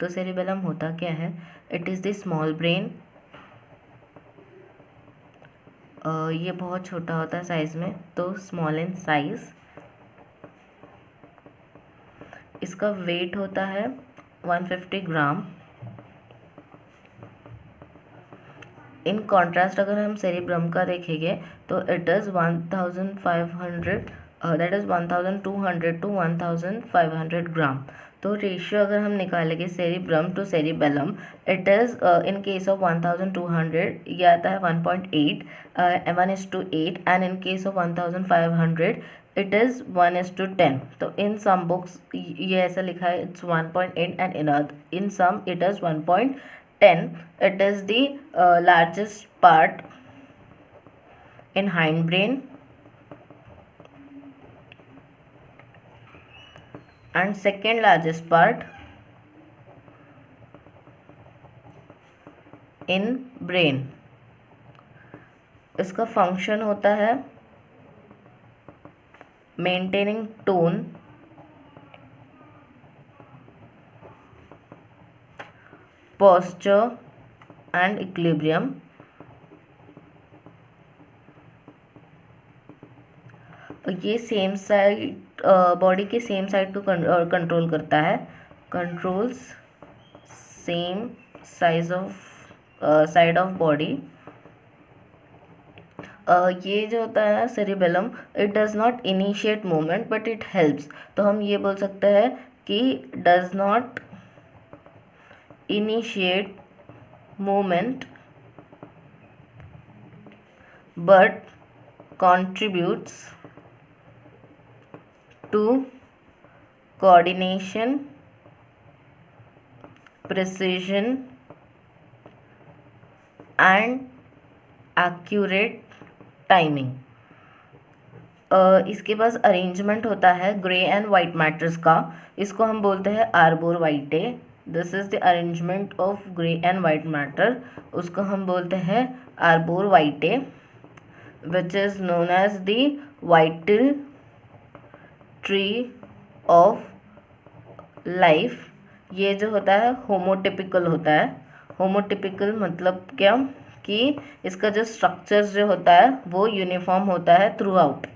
तो सेरिबेलम होता क्या है? It is the small brain. ये बहुत छोटा होता है साइज़ में, तो स्मॉल इन साइज़। इसका वेट होता है 150 ग्राम। इन कॉन्ट्रास्ट अगर हम सेरिब्रम का देखेंगे तो it is 1500 that is 1200 to 1500 gram. तो रेशियो अगर हम निकालेंगे cerebrum to cerebellum, it is in case of 1200 ये आता है 1.8 1:8, and in case of 1500 it is 1:10। तो इन सम बुक्स ये ऐसा लिखा है it's 1.8 and in some it is 1.10. It is the largest part in hindbrain and second largest part in brain. इसका function होता है maintaining tone, posture and equilibrium. ये same side body के same side को कंट्रोल करता है, controls same side of body. ये जो होता है cerebellum, it does not initiate movement but it helps. तो हम ये बोल सकते हैं कि does not initiate movement but contributes to coordination, precision and accurate timing. इसके पास अरेंजमेंट होता है ग्रे एंड वाइट मैटर्स का। इसको हम बोलते हैं arbor vitae. This is the arrangement of grey and white matter. उसको हम बोलते हैं arbor vitae, which is known as the vital tree of life. ये जो होता है होमोटिपिकल होता है। होमोटिपिकल मतलब क्या कि इसका जो स्ट्रक्चर जो होता है वो यूनिफॉर्म होता है थ्रू आउट।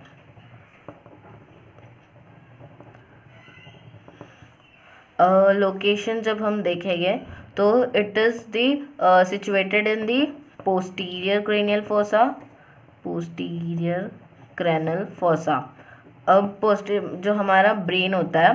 लोकेशन जब हम देखेंगे तो it is the situated in the posterior cranial fossa, posterior cranial fossa. अब जो हमारा ब्रेन होता है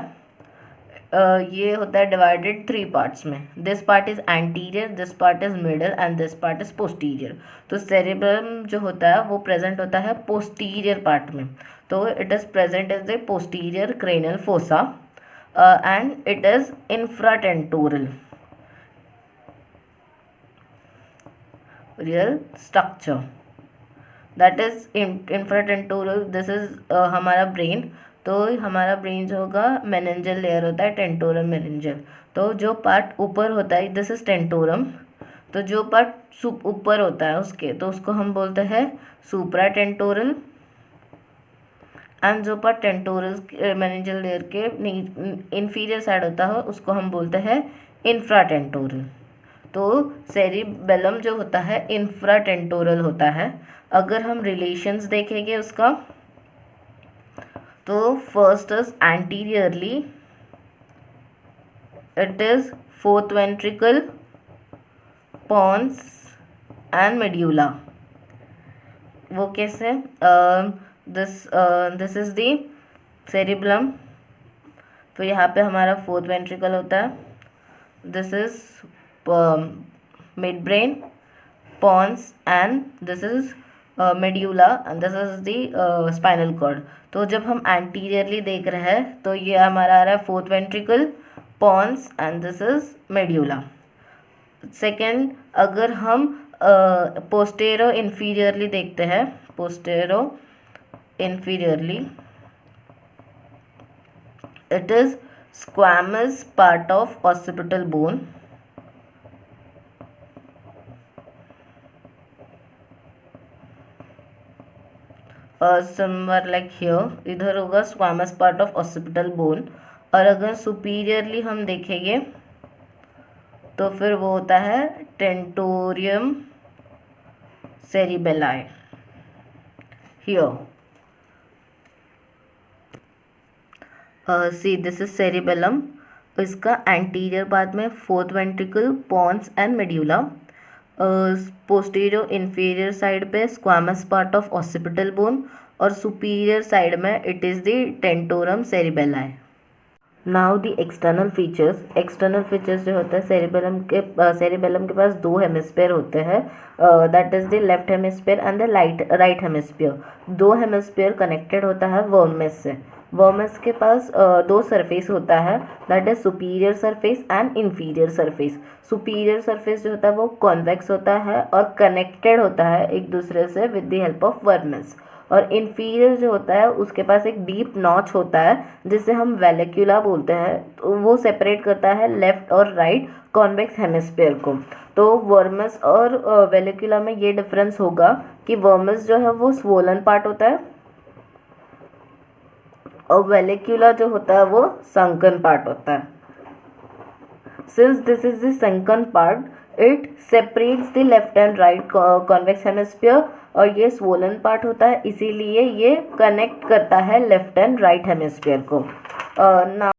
ये होता है डिवाइडेड 3 पार्ट्स में। This part is anterior, this part is middle and this part is posterior. तो सेरिब्रम जो होता है वो प्रेजेंट होता है पोस्टीरियर पार्ट में। तो it is present is the posterior cranial fossa and it is infratentorial real structure, that is infratentorial. this is हमारा ब्रेन। तो हमारा ब्रेन जो होगा मेनिंजल लेयर होता है, टेंटोरम मेनिंजल। तो जो पार्ट ऊपर होता है दिस इज टेंटोरम। तो जो पार्ट ऊपर होता है उसके, तो उसको हम बोलते हैं सुप्रा टेंटोरल। एंड जो पार्ट टेंटोरल मेनिंजल लेयर के इंफीरियर साइड होता है उसको हम बोलते हैं इंफ्राटेंटोरल। तो सेरिबेलम जो होता है इंफ्राटेंटोरल होता है। अगर हम रिलेशंस देखेंगे उसका, तो first is anteriorly it is fourth ventricle, pons and medulla. वो कैसे? This is the cerebellum. तो यहाँ पे हमारा फोर्थ वेंट्रिकल होता है, this is mid brain, pons and this is medulla and this is the spinal cord. तो जब हम एंटीरियरली देख रहे हैं तो ये हमारा आ रहा है fourth ventricle, pons and this is medulla. Second, अगर हम पोस्टेरो इन्फीरियरली देखते हैं, पोस्टेरो inferiorly it is squamous part of occipital bone. Somewhere like here, इधर होगा squamous part of occipital bone। और अगर सुपीरियरली हम देखेंगे तो फिर वो होता है tentorium cerebelli. Here see this is cerebellum. इसका एंटीरियर पार्ट में fourth ventricle, pons and medulla. Posterior inferior side पे squamous part of occipital bone, और सुपीरियर साइड में it is the tentorium cerebelli. Now the external features जो होता है cerebellum के पास दो हेमिस्फीयर होते हैं, that is the left hemisphere and the right hemisphere. दो हेमिस्फीयर कनेक्टेड होता है वर्मेस से। वर्मेस के पास दो सरफेस होता है, that is superior surface and inferior surface. Superior surface जो होता है वो कॉन्वेक्स होता है और कनेक्टेड होता है एक दूसरे से विद द हेल्प ऑफ वर्मेस। और इन्फीरियर जो होता है उसके पास एक डीप नॉच होता है जिसे हम वेलिक्यूला बोलते हैं, तो वो सेपरेट करता है लेफ्ट और राइट कॉन्वेक्स हेमिस्फीयर को। तो वर्मस और वेलिक्यूला में ये डिफरेंस होगा कि वर्मस जो है वो स्वोलन पार्ट होता है और वेलिक्यूला जो होता है वो संकन पार्ट होता है। Since this is the sunken part, it separates the left and right convex hemisphere, और ये स्वोलन पार्ट होता है, इसीलिए ये कनेक्ट करता है लेफ्ट एंड राइट हेमिस्फीयर को।